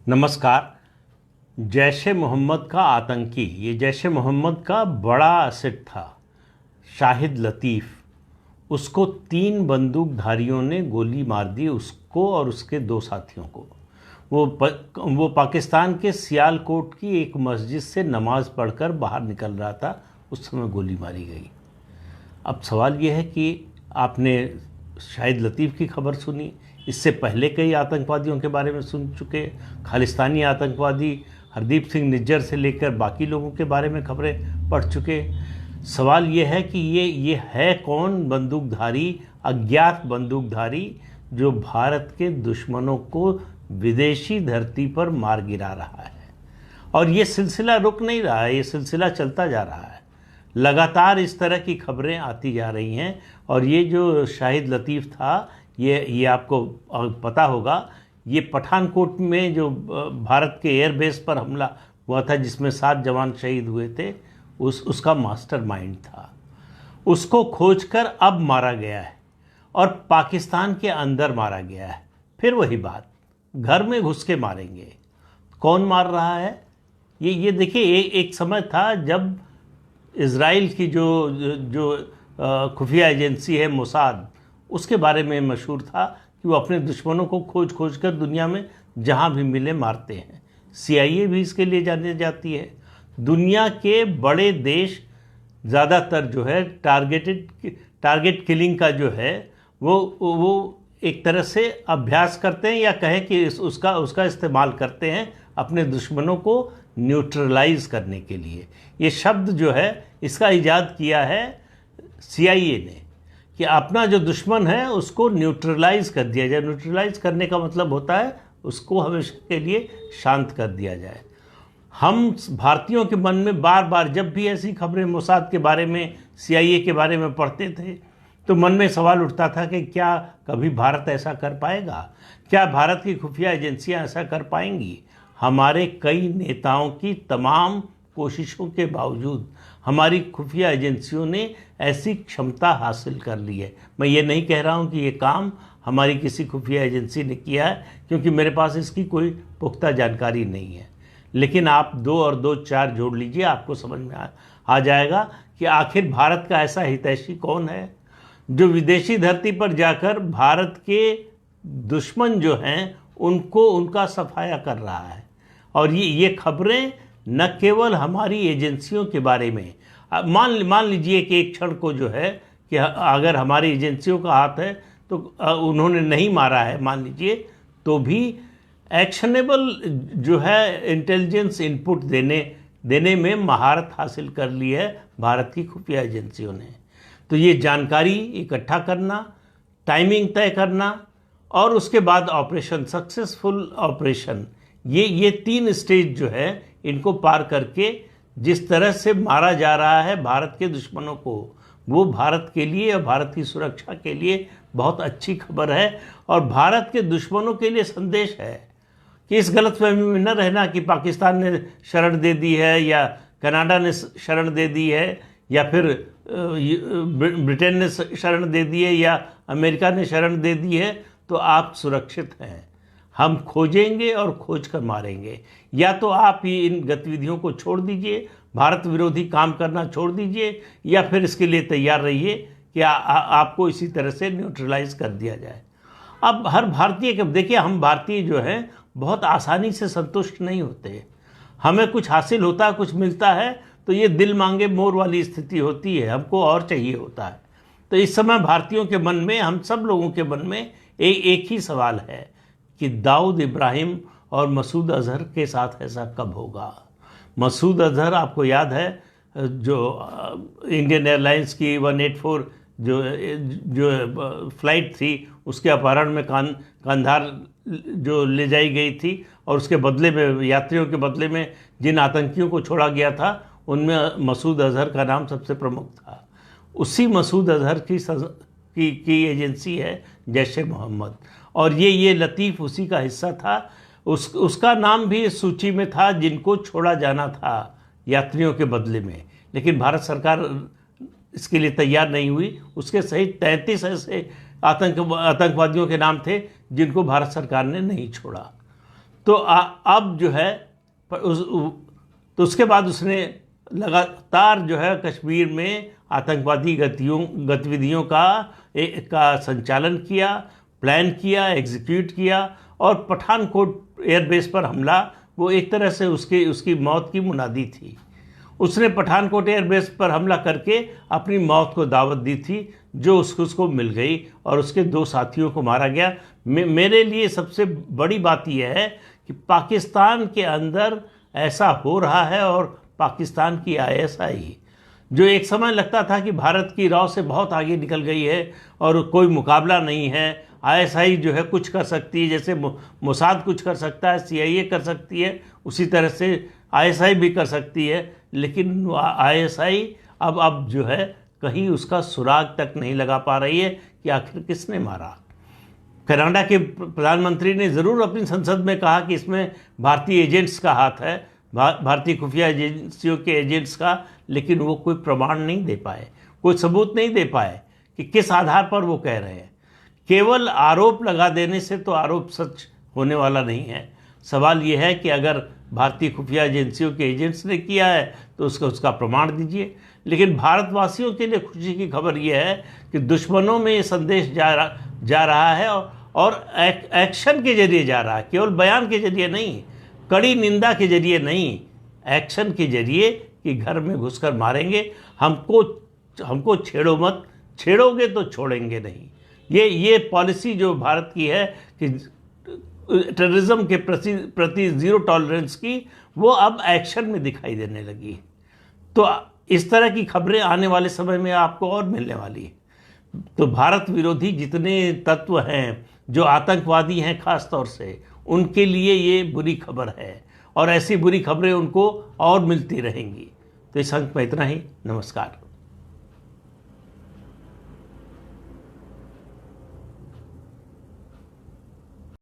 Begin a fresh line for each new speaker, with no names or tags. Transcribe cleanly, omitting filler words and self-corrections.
नमस्कार। जैश ए मोहम्मद का आतंकी, ये जैश ए मोहम्मद का बड़ा एसेट था शाहिद लतीफ़। उसको 3 बंदूकधारियों ने गोली मार दी, उसको और उसके 2 साथियों को। वो पाकिस्तान के सियालकोट की एक मस्जिद से नमाज़ पढ़कर बाहर निकल रहा था, उस समय गोली मारी गई। अब सवाल ये है कि आपने शाहिद लतीफ़ की खबर सुनी, इससे पहले कई आतंकवादियों के बारे में सुन चुके। खालिस्तानी आतंकवादी हरदीप सिंह निज्जर से लेकर बाकी लोगों के बारे में खबरें पढ़ चुके। सवाल ये है कि ये है कौन बंदूकधारी, अज्ञात बंदूकधारी, जो भारत के दुश्मनों को विदेशी धरती पर मार गिरा रहा है। और ये सिलसिला रुक नहीं रहा है, ये सिलसिला चलता जा रहा है। लगातार इस तरह की खबरें आती जा रही हैं। और ये जो शाहिद लतीफ़ था, ये आपको पता होगा, ये पठानकोट में जो भारत के एयरबेस पर हमला हुआ था जिसमें 7 जवान शहीद हुए थे, उसका मास्टरमाइंड था। उसको खोजकर अब मारा गया है और पाकिस्तान के अंदर मारा गया है। फिर वही बात, घर में घुस के मारेंगे। कौन मार रहा है? ये देखिए, एक समय था जब इज़राइल की जो खुफिया एजेंसी है मोसाद, उसके बारे में मशहूर था कि वो अपने दुश्मनों को खोज कर दुनिया में जहाँ भी मिले मारते हैं। CIA भी इसके लिए जानी जाती है। दुनिया के बड़े देश ज़्यादातर जो है टारगेट किलिंग का जो है वो एक तरह से अभ्यास करते हैं, या कहें कि उसका इस्तेमाल करते हैं अपने दुश्मनों को न्यूट्रलाइज करने के लिए। ये शब्द जो है इसका इजाद किया है CIA ने, कि अपना जो दुश्मन है उसको न्यूट्रलाइज कर दिया जाए। न्यूट्रलाइज करने का मतलब होता है उसको हमेशा के लिए शांत कर दिया जाए। हम भारतीयों के मन में बार बार जब भी ऐसी खबरें मोसाद के बारे में, CIA के बारे में पढ़ते थे, तो मन में सवाल उठता था कि क्या कभी भारत ऐसा कर पाएगा? क्या भारत की खुफिया एजेंसियां ऐसा कर पाएंगी? हमारे कई नेताओं की तमाम कोशिशों के बावजूद हमारी खुफिया एजेंसियों ने ऐसी क्षमता हासिल कर ली है। मैं ये नहीं कह रहा हूँ कि ये काम हमारी किसी खुफिया एजेंसी ने किया है, क्योंकि मेरे पास इसकी कोई पुख्ता जानकारी नहीं है। लेकिन आप 2 और 2 4 जोड़ लीजिए, आपको समझ में आ जाएगा कि आखिर भारत का ऐसा हितैषी कौन है जो विदेशी धरती पर जाकर भारत के दुश्मन जो हैं उनको उनका सफाया कर रहा है। और ये खबरें न केवल हमारी एजेंसियों के बारे में, मान लीजिए कि एक क्षण को जो है कि अगर हमारी एजेंसियों का हाथ है तो उन्होंने नहीं मारा है मान लीजिए, तो भी एक्शनेबल जो है इंटेलिजेंस इनपुट देने में महारत हासिल कर ली है भारत की खुफिया एजेंसियों ने। तो ये जानकारी इकट्ठा करना, टाइमिंग तय करना और उसके बाद ऑपरेशन, सक्सेसफुल ऑपरेशन, ये 3 स्टेज जो है इनको पार करके जिस तरह से मारा जा रहा है भारत के दुश्मनों को, वो भारत के लिए और भारत की सुरक्षा के लिए बहुत अच्छी खबर है। और भारत के दुश्मनों के लिए संदेश है कि इस गलतफहमी में न रहना कि पाकिस्तान ने शरण दे दी है या कनाडा ने शरण दे दी है या फिर ब्रिटेन ने शरण दे दी है या अमेरिका ने शरण दे दी है तो आप सुरक्षित हैं। हम खोजेंगे और खोज कर मारेंगे। या तो आप ये इन गतिविधियों को छोड़ दीजिए, भारत विरोधी काम करना छोड़ दीजिए, या फिर इसके लिए तैयार रहिए कि आपको इसी तरह से न्यूट्रलाइज कर दिया जाए। अब हर भारतीय के, देखिए, हम भारतीय जो हैं बहुत आसानी से संतुष्ट नहीं होते। हमें कुछ हासिल होता है, कुछ मिलता है, तो ये दिल मांगे मोर वाली स्थिति होती है, हमको और चाहिए होता है। तो इस समय भारतीयों के मन में, हम सब लोगों के मन में एक ही सवाल है कि दाऊद इब्राहिम और मसूद अजहर के साथ ऐसा कब होगा। मसूद अजहर, आपको याद है, जो इंडियन एयरलाइंस की 184 जो फ्लाइट थी, उसके अपहरण में कांधार जो ले जाई गई थी, और उसके बदले में, यात्रियों के बदले में जिन आतंकियों को छोड़ा गया था, उनमें मसूद अजहर का नाम सबसे प्रमुख था। उसी मसूद अजहर की एजेंसी है जैश ए मोहम्मद, और ये लतीफ़ उसी का हिस्सा था। उसका नाम भी इस सूची में था जिनको छोड़ा जाना था यात्रियों के बदले में, लेकिन भारत सरकार इसके लिए तैयार नहीं हुई। उसके सहित 33 ऐसे आतंकवादियों के नाम थे जिनको भारत सरकार ने नहीं छोड़ा। तो अब जो है तो उसके बाद उसने लगातार जो है कश्मीर में आतंकवादी गतिविधियों का संचालन किया, प्लान किया, एग्जीक्यूट किया, और पठानकोट एयरबेस पर हमला वो एक तरह से उसकी मौत की मुनादी थी। उसने पठानकोट एयरबेस पर हमला करके अपनी मौत को दावत दी थी, जो उसको मिल गई और उसके 2 साथियों को मारा गया। मेरे लिए सबसे बड़ी बात यह है कि पाकिस्तान के अंदर ऐसा हो रहा है, और पाकिस्तान की आईएसआई जो एक समय लगता था कि भारत की राह से बहुत आगे निकल गई है और कोई मुकाबला नहीं है, आईएसआई जो है कुछ कर सकती है, जैसे मोसाद कुछ कर सकता है, सीआईए कर सकती है, उसी तरह से आईएसआई भी कर सकती है, लेकिन आईएसआई अब जो है कहीं उसका सुराग तक नहीं लगा पा रही है कि आखिर किसने मारा। कनाडा के प्रधानमंत्री ने ज़रूर अपनी संसद में कहा कि इसमें भारतीय एजेंट्स का हाथ है, भारतीय खुफिया एजेंसियों के एजेंट्स का, लेकिन वो कोई प्रमाण नहीं दे पाए, कोई सबूत नहीं दे पाए कि किस आधार पर वो कह रहे हैं। केवल आरोप लगा देने से तो आरोप सच होने वाला नहीं है। सवाल ये है कि अगर भारतीय खुफिया एजेंसियों के एजेंट्स ने किया है तो उसका प्रमाण दीजिए। लेकिन भारतवासियों के लिए खुशी की खबर यह है कि दुश्मनों में ये संदेश जा रहा है, और एक्शन के जरिए जा रहा है, केवल बयान के जरिए नहीं, कड़ी निंदा के जरिए नहीं, एक्शन के जरिए कि घर में घुसकर मारेंगे, हमको छेड़ो मत, छेड़ोगे तो छोड़ेंगे नहीं। ये पॉलिसी जो भारत की है कि टेररिज्म के प्रति ज़ीरो टॉलरेंस की, वो अब एक्शन में दिखाई देने लगी। तो इस तरह की खबरें आने वाले समय में आपको और मिलने वाली है। तो भारत विरोधी जितने तत्व हैं, जो आतंकवादी हैं खास तौर से, उनके लिए ये बुरी खबर है, और ऐसी बुरी खबरें उनको और मिलती रहेंगी। तो इस अंक में इतना ही। नमस्कार।